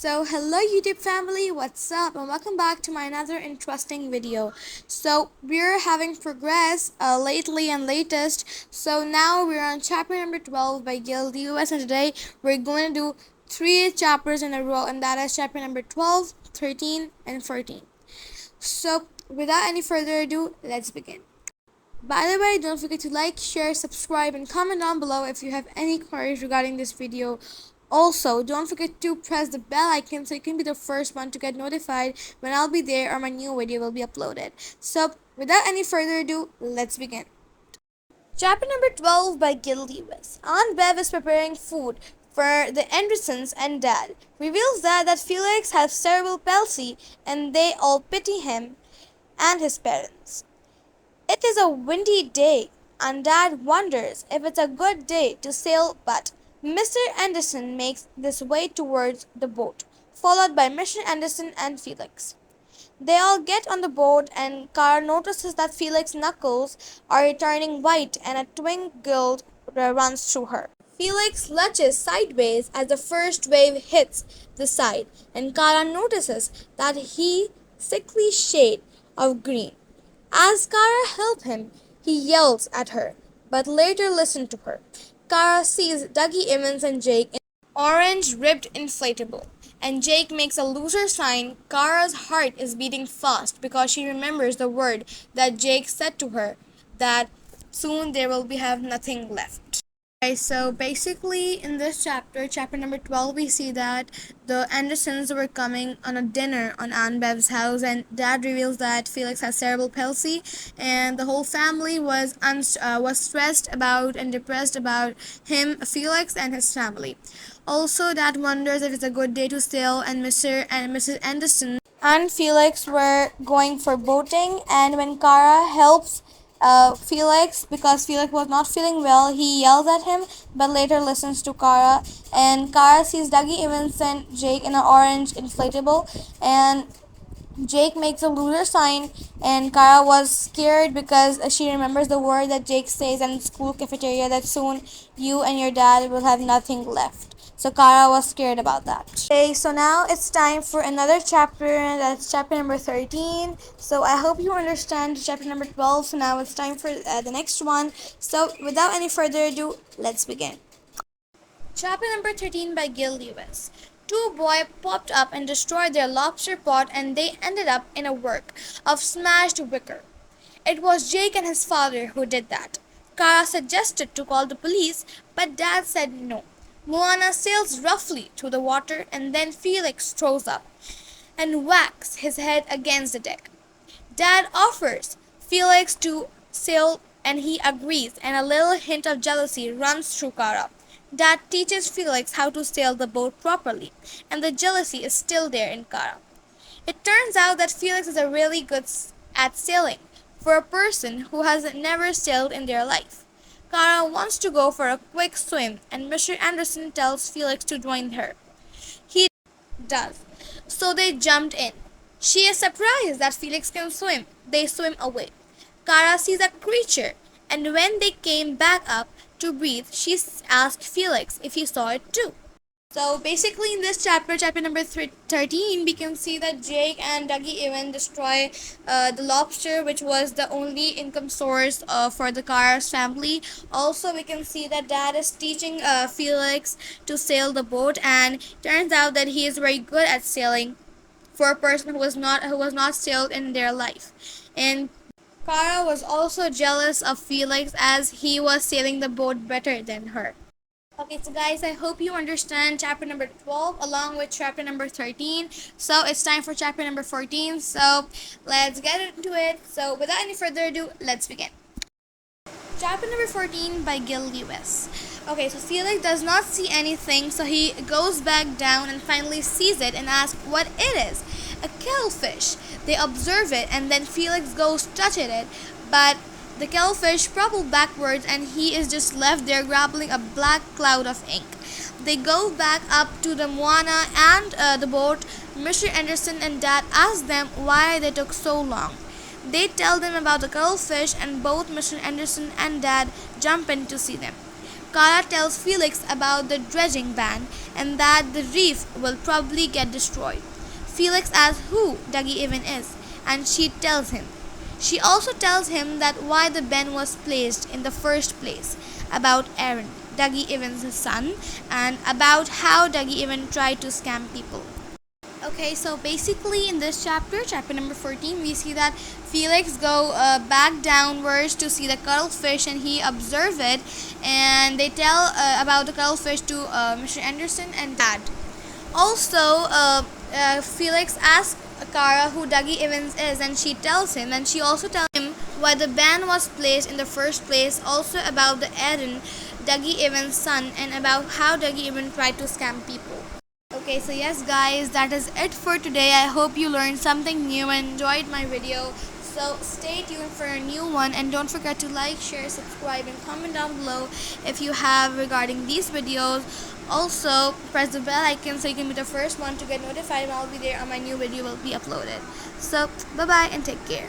So hello YouTube family, what's up, and welcome back to my another interesting video. So we're having progress lately and latest. So now we're on chapter number 12 by Guild US, and today we're going to do 3 chapters in a row, and that is chapter number 12, 13, and 14. So without any further ado, let's begin. By the way, don't forget to like, share, subscribe, and comment down below if you have any queries regarding this video. Also, don't forget to press the bell icon so you can be the first one to get notified when I'll be there or my new video will be uploaded. So, without any further ado, let's begin. Chapter number 12 by Gil Lewis. Aunt Bev is preparing food for the Andersons, and Dad reveals that Felix has cerebral palsy and they all pity him and his parents. It is a windy day, and Dad wonders if it's a good day to sail, but Mr. Anderson makes his way towards the boat, followed by Mr. Anderson and Felix. They all get on the boat, and Kara notices that Felix's knuckles are turning white and a twinkle runs through her. Felix lurches sideways as the first wave hits the side, and Kara notices that he sickly shade of green. As Kara helps him, he yells at her, but later listens to her. Kara sees Dougie Evans and Jake in orange ribbed inflatable, and Jake makes a loser sign. Kara's heart is beating fast because she remembers the word that Jake said to her, that soon there will have nothing left. Okay, so basically in this chapter number 12, we see that the Andersons were coming on a dinner on Aunt Bev's house, and Dad reveals that Felix has cerebral palsy, and the whole family was stressed about and depressed about him, Felix, and his family. Also, Dad wonders if it's a good day to sail, and Mr. and Mrs. Anderson and Felix were going for boating, and when Kara helps Felix, because Felix was not feeling well, he yells at him, but later listens to Kara. And Kara sees Dougie Evans and Jake in an orange inflatable, and Jake makes a loser sign, and Kara was scared because she remembers the word that Jake says in school cafeteria, that soon you and your dad will have nothing left. So Kara was scared about that. Okay, so now it's time for another chapter, that's chapter number 13. So I hope you understand chapter number 12. So now it's time for the next one. So without any further ado, let's begin. Chapter number 13 by Gil Lewis. Two boys popped up and destroyed their lobster pot, and they ended up in a work of smashed wicker. It was Jake and his father who did that. Kara suggested to call the police, but Dad said no. Moana sails roughly through the water, and then Felix throws up and whacks his head against the deck. Dad offers Felix to sail, and he agrees, and a little hint of jealousy runs through Kara. Dad teaches Felix how to sail the boat properly, and the jealousy is still there in Kara. It turns out that Felix is really good at sailing for a person who has never sailed in their life. Kara wants to go for a quick swim, and Mr. Anderson tells Felix to join her. He does, so they jumped in. She is surprised that Felix can swim. They swim away. Kara sees a creature, and when they came back up to breathe, she asked Felix if he saw it too. So basically in this chapter number 13, we can see that Jake and Dougie Evans destroy the lobster, which was the only income source for the Kara's family. Also, we can see that Dad is teaching Felix to sail the boat, and turns out that he is very good at sailing for a person who was not sailed in their life. And Kara was also jealous of Felix as he was sailing the boat better than her. Okay, so guys, I hope you understand chapter number 12 along with chapter number 13. So it's time for chapter number 14. So let's get into it. So without any further ado, let's begin. Chapter number 14 by Gil Lewis. Okay, so Felix does not see anything, so he goes back down and finally sees it and asks what it is. A killifish. They observe it, and then Felix goes touching it, but the killifish propels backwards, and he is just left there grappling a black cloud of ink. They go back up to the Moana and the boat. Mr. Anderson and Dad ask them why they took so long. They tell them about the killifish, and both Mr. Anderson and Dad jump in to see them. Kara tells Felix about the dredging ban and that the reef will probably get destroyed. Felix asks who Dougie even is, and she tells him. She also tells him that why the ban was placed in the first place, about Aaron, Dougie Evans' son, and about how Dougie even tried to scam people. Okay, so basically in this chapter number 14, we see that Felix go back downwards to see the cuttlefish and he observe it, and they tell about the cuttlefish to Mr. Anderson and Dad. Also, Felix asks Kara who Dougie Evans is, and she tells him, and she also tells him why the ban was placed in the first place, also about the Aaron, Dougie Evans' son, and about how Dougie even tried to scam people. Okay, so yes guys, that is it for today. I hope you learned something new and enjoyed my video. So stay tuned for a new one, and don't forget to like, share, subscribe, and comment down below if you have regarding these videos. Also, press the bell icon so you can be the first one to get notified when I'll be there and my new video will be uploaded. So bye bye and take care.